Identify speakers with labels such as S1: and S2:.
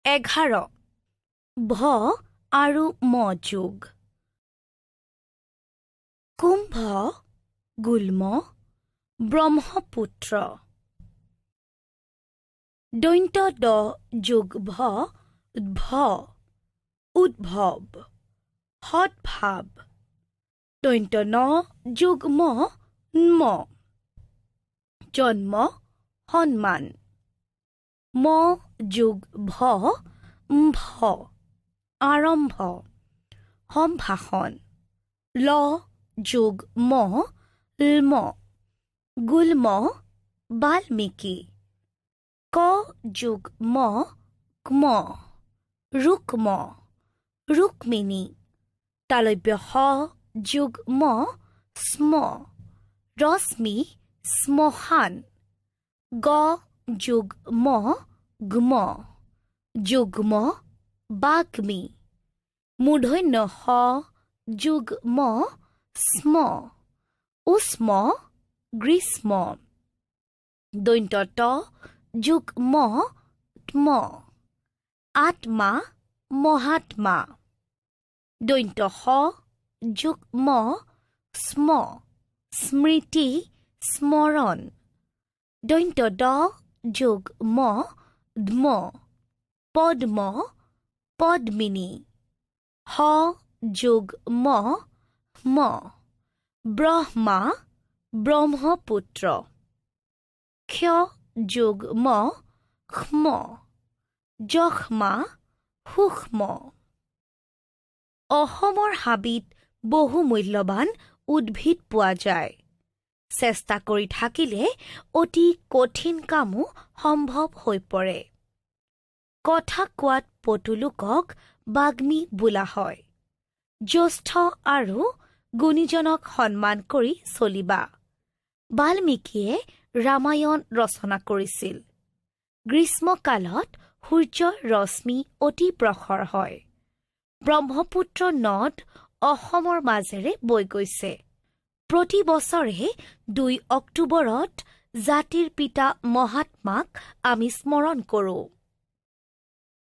S1: 11 ভ আৰু ম যোগ কুম্ভ গুল্ম ব্ৰহ্মপুত্ৰ দৈন্ত দ যোগ ভ উদ্ভৱ সদ্ভাৱ দৈন্ত ন যোগ ম জন্ম সন্মান ম যোগ ভ আৰম্ভ সম্ভাষণ ল যোগ ম গুল্ম বাল্মীকি ক যোগ ম ৰুক্ম ৰুক্মিণী তালব্য স যোগ ম স্ম ৰশ্মি শ্মশান গ যোগ ম যুগ্ম বাগ্মী মূৰ্ধন্য স যোগ ম স্ম উষ্ম গ্ৰীষ্ম দৈন্ত ত যোগ ম আত্মা মহাত্মা দৈন্ত স যোগ ম স্ম স্মৃতি স্মৰণ দৈন্ত দ যোগ ম পদ্ম পদ্মিনী হ যোগ ম ব্ৰহ্মা ব্ৰহ্মপুত্ৰ ক্ষ যোগ ম যক্ষ্মা সূক্ষ্ম অসমৰ হাবিত বহু মূল্যৱান উদ্ভিদ পোৱা যায় চেষ্টা কৰি থাকিলে অতি কঠিন কামো সম্ভৱ হৈ পৰে কথা কোৱাত পটুলোকক বাগ্মী বোলা হয় জ্যেষ্ঠ আৰু গুণীজনক সন্মান কৰি চলিবা বাল্মীকিয়ে ৰামায়ণ ৰচনা কৰিছিল গ্ৰীষ্মকালত সূৰ্যৰ ৰশ্মি অতি প্ৰখৰ হয় ব্ৰহ্মপুত্ৰ নদ অসমৰ মাজেৰে বৈ গৈছে প্ৰতি বছৰে 2 অক্টোবৰত জাতিৰ পিতা মহাত্মাক আমি স্মৰণ কৰোঁ